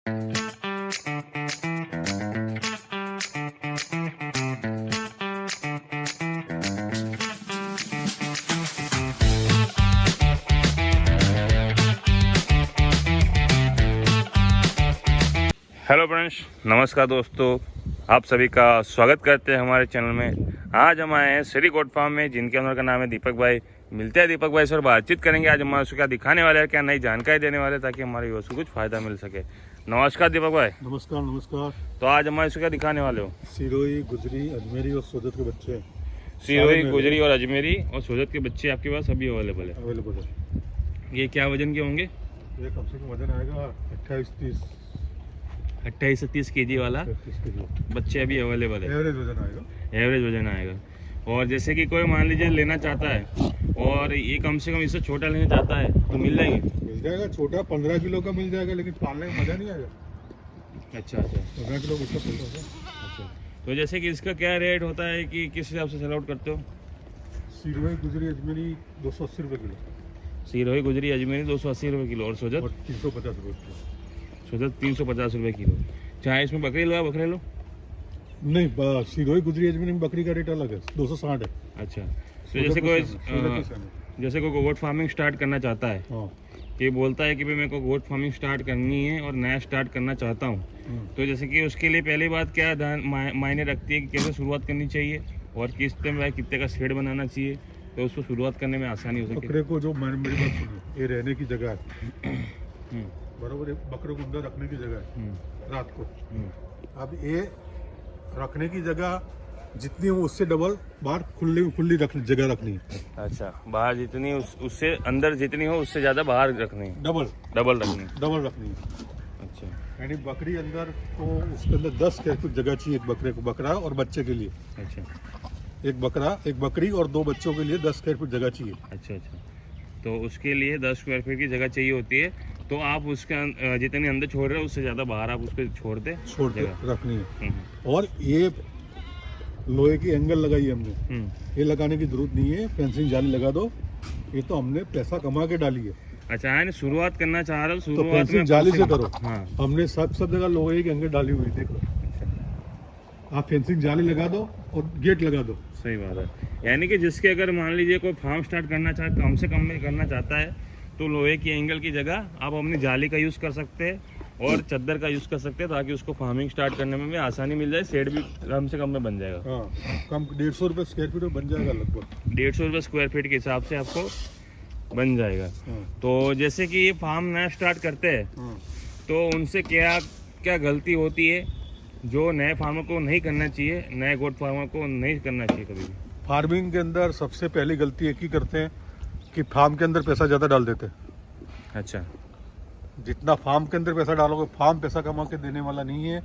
Hello friends, नमस्कार दोस्तों, आप सभी का स्वागत करते हैं हमारे चैनल में। आज हम आए हैं श्री गोट फार्म में, जिनके ओनर का नाम है दीपक भाई। मिलते हैं दीपक भाई से और बातचीत करेंगे। आज हम उसको क्या दिखाने वाले हैं, क्या नई जानकारी देने वाले हैं, ताकि हमारे व्यूअर्स को कुछ फायदा मिल सके। नमस्कार दीपक भाई। नमस्कार नमस्कार। तो आज हमारे इसको क्या दिखाने वाले हो? सिरोही, गुजरी, अजमेरी और सोजत के बच्चे। सिरोही, गुजरी और अजमेरी और सोजत के बच्चे आपके पास अभी अवेलेबल है। ये क्या वजन के होंगे? ये कम से कम वजन आएगा 28 से 30 kg वाला बच्चे अभी अवेलेबल है। एवरेज वजन आएगा। और जैसे कि कोई मान लीजिए लेना चाहता है और ये कम से कम इससे छोटा लेना चाहता है तो मिल जाएगा। छोटा 15 किलो का मिल जाएगा, लेकिन पालने में मजा नहीं आएगा। अच्छा 15 किलो बच्चा पड़ता है। अच्छा, तो जैसे कि इसका क्या रेट होता है, कि किस हिसाब से सेल आउट करते हो? सिरोही, गुजरी, अजमेरी 280 रुपये किलो। सिरोही, गुजरी, अजमेरी 280 रुपये किलो और सोजत 350 रुपये किलो। सोजत 350 रुपये किलो। चाहे इसमें बकरी लो या बकरे लो? नहीं, सिरोही, गुजरी, अजमेरी में बकरी का रेट अलग है, 260 है। अच्छा, तो जैसे कोई गोट फार्मिंग स्टार्ट करना चाहता है, कि बोलता है कि भाई मेरे को गोट फार्मिंग स्टार्ट करनी है और नया स्टार्ट करना चाहता हूँ, तो जैसे कि उसके लिए पहली बात क्या मायने रखती है कि कैसे शुरुआत करनी चाहिए और कितने का शेड बनाना चाहिए, तो उसको शुरुआत करने में आसानी हो सके। बकरे को जो मेरी बात सुनो, ये रहने की जगह है बराबर, एक बकरे को अंदर रखने की जगह है रात को। अब ये रखने की जगह जितनी हो उससे डबल बाहर खुली जगह रखनी है। अच्छा, बाहर जितनी उससे अंदर जितनी हो उससे ज्यादा बाहर रखनी है। डबल रखनी है। अच्छा, यानी बकरी अंदर तो उसके अंदर 10 स्क्वायर फीट जगह चाहिए एक बकरे को, बकरा और बच्चे के लिए। अच्छा, एक बकरी और 2 बच्चों के लिए 10 स्क्वायर फीट जगह चाहिए। अच्छा, तो उसके लिए 10 स्क्वायर फीट की जगह चाहिए होती है, तो आप उसके जितने अंदर छोड़ रहे हो उससे ज़्यादा बाहर आप उसको छोड़ के रखनी है। और ये लोहे की एंगल लगाई है हमने, ये लगाने की जरूरत नहीं है, फेंसिंग जाली लगा दो, ये तो हमने पैसा कमा के डाली है। अच्छा, यानी शुरुआत करना चाह रहे हो, तो फेंसिंग जाली से करो। हाँ, हमने सब जगह लोहे की एंगल डाली हुई, देख लो। आप फेंसिंग जाली लगा दो और गेट लगा दो। सही बात है। यानी कि जिसके अगर मान लीजिए कोई फार्म स्टार्ट करना चाहे, कम से कम में करना चाहता है, तो लोहे की एंगल की जगह आप अपनी जाली का यूज़ कर सकते हैं और चद्दर का यूज़ कर सकते हैं, ताकि उसको फार्मिंग स्टार्ट करने में भी आसानी मिल जाए। शेड भी कम से कम में बन जाएगा। हाँ, कम 150 रुपये स्क्वायर फीट में बन जाएगा, लगभग 150 रुपये स्क्वायर फीट के हिसाब से आपको बन जाएगा। तो जैसे कि ये फार्म नया स्टार्ट करते हैं, तो उनसे क्या क्या गलती होती है जो नए फार्मर को नहीं करना चाहिए, नए गोट फार्मर को नहीं करना चाहिए कभी भी? फार्मिंग के अंदर सबसे पहली गलती एक ही करते हैं कि फार्म के अंदर पैसा ज़्यादा डाल देते हैं। अच्छा, जितना फार्म के अंदर पैसा डालोगे, फार्म पैसा कमा के देने वाला नहीं है,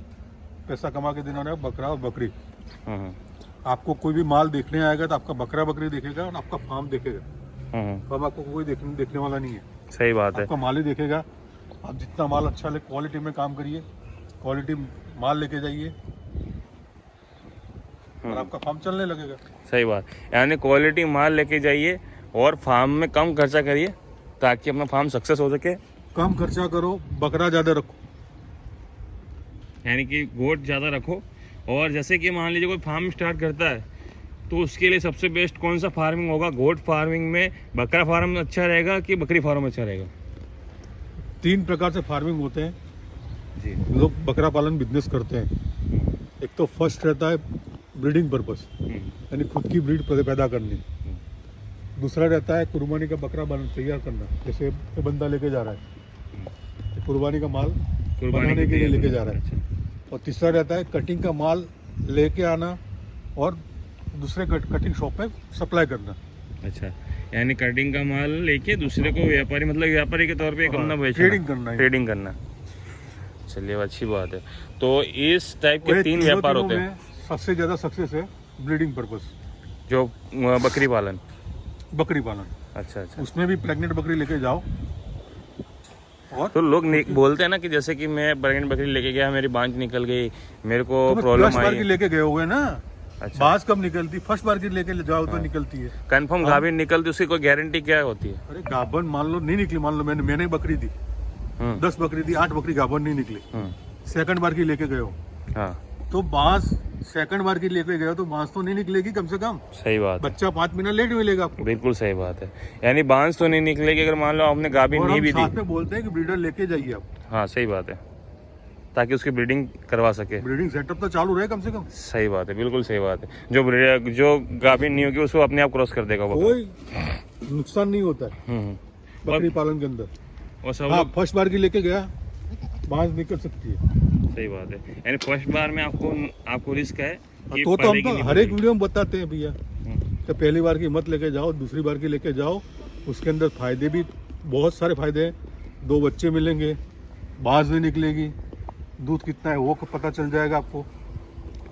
पैसा कमा के देने वाला है बकरा और बकरी। आपको कोई भी माल देखने आएगा तो आपका बकरा बकरी देखेगा और आपका फार्म देखेगा। फार्म आपको कोई देखने वाला नहीं है। सही बात है, आपका माल ही देखेगा। आप जितना माल अच्छा ले, क्वालिटी में काम करिए, क्वालिटी माल लेके जाइए और आपका फार्म चलने लगेगा। सही बात, यानी क्वालिटी माल लेके जाइए और फार्म में कम खर्चा करिए, ताकि अपना फार्म सक्सेस हो सके। कम खर्चा करो, बकरा ज़्यादा रखो, यानी कि गोट ज़्यादा रखो। और जैसे कि मान लीजिए कोई फार्म स्टार्ट करता है, तो उसके लिए सबसे बेस्ट कौन सा फार्मिंग होगा? गोट फार्मिंग में बकरा फार्म अच्छा रहेगा कि बकरी फार्म अच्छा रहेगा? 3 प्रकार से फार्मिंग होते हैं जी। लोग बकरा पालन बिजनेस करते हैं। एक तो फर्स्ट रहता है ब्रीडिंग पर्पस, यानी खुद की ब्रीड पैदा करनी। दूसरा रहता है कुर्बानी का बकरा तैयार करना, जैसे ये बंदा लेके जा रहा है, कुर्बानी का माल बनाने के लिए लेके जा रहा है। और तीसरा रहता है कटिंग का माल लेके आना और दूसरे कटिंग शॉप पे सप्लाई करना। अच्छा, यानी कटिंग का माल लेके दूसरे को व्यापारी के तौर पे ट्रेडिंग करना। चलिए, अच्छी बात है। तो इस टाइप के 3 व्यापार होते हैं। सबसे ज्यादा सक्सेस है ब्रीडिंग पर्पस, जो बकरी पालन। अच्छा, उसमें भी प्रेग्नेंट बकरी लेके जाओ। और तो लोग बोलते हैं ना कि जैसे कि मैं प्रेग्नेंट बकरी लेके गया, मेरी बांझ निकल गई, मेरे को प्रॉब्लम आई। बार लेके गए हुए ना। अच्छा, बांझ कब निकलती? फर्स्ट बार की लेके जाओ तो निकलती है। कंफर्म गाभिन निकलती, उसकी कोई गारंटी क्या होती है? अरे गाभिन मान लो नहीं निकली, मान लो मैंने बकरी दी, 10 बकरी थी, 8 बकरी गाभन नहीं निकली, सेकंड बार की लेके गए हो, हाँ तो बांस सेकंड बार की लेके गए हो तो बांस तो नहीं निकलेगी कम से कम। सही बात है, बच्चा 5 महीना लेट मिलेगा आपको। बिल्कुल सही बात है, यानी बांस तो नहीं निकलेगी अगर मान लो आपने गाभिन और नहीं हम भी दी। साथ में बोलते हैं कि ब्रीडर लेके जाइए आप, हाँ सही बात है, ताकि उसकी ब्रीडिंग करवा सके। ब्रीडिंग सेटअप तो चालू रहे कम से कम। सही बात है, बिल्कुल सही बात है, जो गाभिन नहीं होगी उसको अपने आप क्रॉस कर देगा वो। कोई नुकसान नहीं होता है बकरी पालन के अंदर। और सब हाँ, लोग फर्स्ट बार की लेके गया बांस निकल सकती है। सही बात है, यानी फर्स्ट बार में आपको रिस्क है कि तो हम पालेगी तो नहीं हर एक पालेगी। वीडियो में बताते हैं भैया, तो पहली बार की मत लेके जाओ, दूसरी बार की लेके जाओ, उसके अंदर फायदे भी बहुत सारे फायदे हैं। 2 बच्चे मिलेंगे, बांस नहीं निकलेगी, दूध कितना है वो पता चल जाएगा आपको।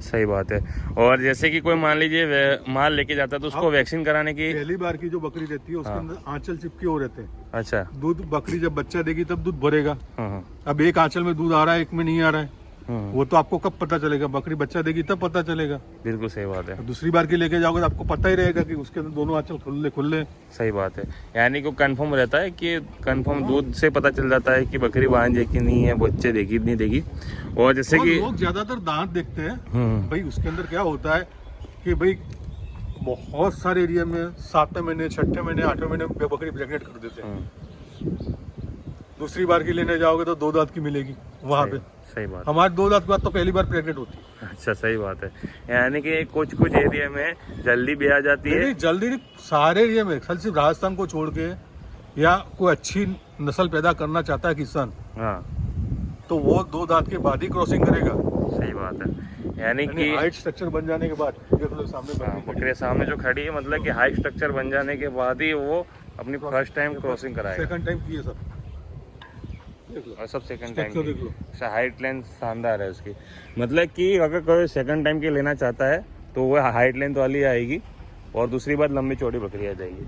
सही बात है। और जैसे कि कोई मान लीजिए माल लेके जाता है तो उसको वैक्सीन कराने की। पहली बार की जो बकरी रहती है उसके हाँ। अंदर आंचल चिपके हो रहते हैं। अच्छा, दूध बकरी जब बच्चा देगी तब दूध भरेगा। हाँ अब एक आंचल में दूध आ रहा है, एक में नहीं आ रहा है, हाँ, वो तो आपको कब पता चलेगा? बकरी बच्चा देगी तब पता चलेगा। बिल्कुल सही बात है, दूसरी बार की लेके जाओगे तो आपको पता ही रहेगा कि उसके अंदर दोनों आंचल खुले खुले। सही बात है, यानी कि कंफर्म रहता है कि कंफर्म दूध से पता चल जाता है कि बकरी बांझ है कि नहीं है, बच्चे देगी नहीं देगी। और जैसे कि लोग ज्यादातर दांत देखते हैं हम्म, भाई, उसके अंदर क्या होता है कि भाई बहुत सारे एरिया में 7वें महीने, 6ठे महीने, 8वें महीने में बकरी प्रेग्नेंट कर देते हैं। दूसरी बार की लेने जाओगे तो 2 दांत की मिलेगी वहां पे। सही बात। हमारे 2 दांत के बाद तो पहली बार प्रेग्नेंट होती है। अच्छा, सही बात है, यानी कि कुछ एरिया में जल्दी भी आ जाती है। नहीं, जल्दी नहीं, सारे एरिया में, कल सिर्फ राजस्थान को छोड़ के, या कोई अच्छी नस्ल पैदा करना चाहता है किसान, हाँ तो वो 2 दांत के बाद ही क्रॉसिंग करेगा। सही बात है, यानी कि हाइट स्ट्रक्चर बन जाने के बाद, देख लो सामने हाँ, बकरी बकरी सामने जो खड़ी है, मतलब कि हाई स्ट्रक्चर बन जाने के बाद ही वो अपनी फर्स्ट टाइम क्रॉसिंग कराएगा। सेकंड टाइम की है सब, देख लो और सब सेकंड स्ट्रक्चर देख टाइम लो। की हाइट लेंथ शानदार है उसकी। मतलब कि अगर कोई सेकंड टाइम की लेना चाहता है तो वो हाइट लेंथ वाली आएगी और दूसरी बार लंबी चौड़ी बकरी आ जाएगी।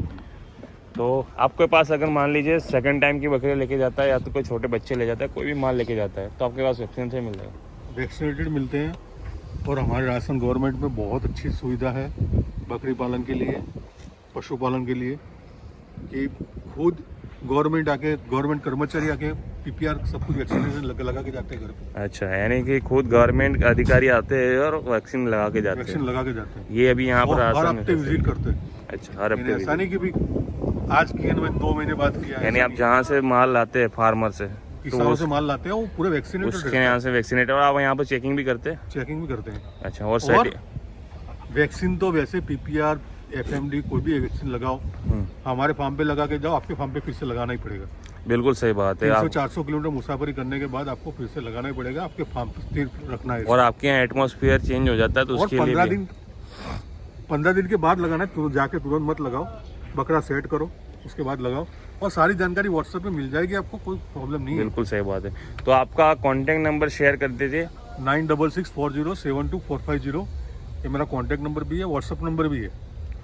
तो आपके पास अगर मान लीजिए सेकंड टाइम की बकरी लेके जाता है या तो कोई छोटे बच्चे ले जाता है, कोई भी माल लेके जाता है, तो आपके पास वैक्सीन से मिल जाएगा। वैक्सीनेटेड मिलते हैं। और हमारे राजस्थान गवर्नमेंट में बहुत अच्छी सुविधा है बकरी पालन के लिए, पशुपालन के लिए, कि खुद गवर्नमेंट कर्मचारी आके पीपीआर सब कुछ वैक्सीनेशन लगा के जाते हैं घर पे। अच्छा, यानी कि खुद गवर्नमेंट अधिकारी आते हैं और वैक्सीन लगा के जाते वैक्सीन हैं। लगा के जाते हैं। ये अभी यहाँ पर और हर राजस्थान हफ्ते में विजिट करते हैं। अच्छा, हर हफ्ते ऐसा नहीं कि भी आज किए ना 2 महीने बाद किया। यानी आप जहाँ से माल लाते हैं फार्मर से, किसानों से माल लाते हैं, वो पूरे वैक्सीनेटेड उसके यहाँ से वैक्सीनेटर, और आप यहाँ पर चेकिंग भी करते हैं। चेकिंग भी करते हैं। अच्छा, और वैक्सीन तो वैसे पीपीआर, एफएमडी कोई भी वैक्सीन लगाओ, हमारे फार्म पे लगा के जाओ, आपके फार्म पे फिर से लगाना ही पड़ेगा। बिल्कुल सही बात है। 300-400 किलोमीटर मुसाफरी करने के बाद आपको फिर से लगाना ही पड़ेगा, आपके फार्म पे स्थिर रखना है। और आपके यहाँ एटमॉस्फेयर चेंज हो जाता है तो और उसके लिए भी 15 दिन के बाद लगाना है, तुरंत जाके तुरंत मत लगाओ, बकरा सेट करो उसके बाद लगाओ। और सारी जानकारी व्हाट्सएप पे मिल जाएगी आपको, कोई प्रॉब्लम नहीं है। बिल्कुल सही बात है। तो आपका कॉन्टेक्ट नंबर शेयर कर दीजिए। 9664072450, ये मेरा कॉन्टैक्ट नंबर भी है, व्हाट्सएप नंबर भी है।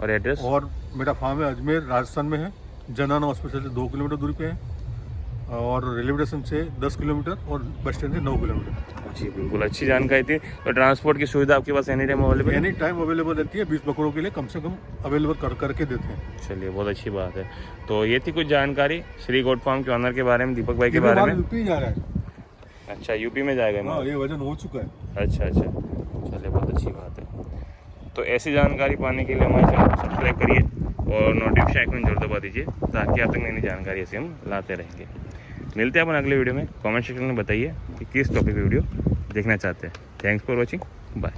और एड्रेस? और मेरा फार्म है अजमेर, राजस्थान में है, जनन हॉस्पिटल से 2 किलोमीटर दूरी पे है, और रेलवे स्टेशन से 10 किलोमीटर और बस स्टैंड से 9 किलोमीटर। जी, बिल्कुल अच्छी जानकारी थी। तो ट्रांसपोर्ट की सुविधा आपके पास एनी टाइम अवेलेबल है? एनी टाइम अवेलेबल रहती है, 20 बकरों के लिए कम से कम अवेलेबल करके देते हैं। चलिए, बहुत अच्छी बात है। तो ये थी कुछ जानकारी श्री गोट फार्म के ऑनर के बारे में, दीपक भाई के बारे में। यूपी जा रहा है। अच्छा, यूपी में जाएगा हाँ, माल? ये वजन हो चुका है। अच्छा, चलिए, बहुत अच्छी बात है। तो ऐसी जानकारी पाने के लिए हमारे चैनल को सब्सक्राइब करिए और नोटिफिकेशन आइकन जरूर दबा दीजिए, ताकि आप तक नई जानकारी ऐसे हम लाते रहेंगे। मिलते हैं अपन अगले वीडियो में। कमेंट सेक्शन में बताइए कि किस टॉपिक वीडियो देखना चाहते हैं। Thanks for watching, bye.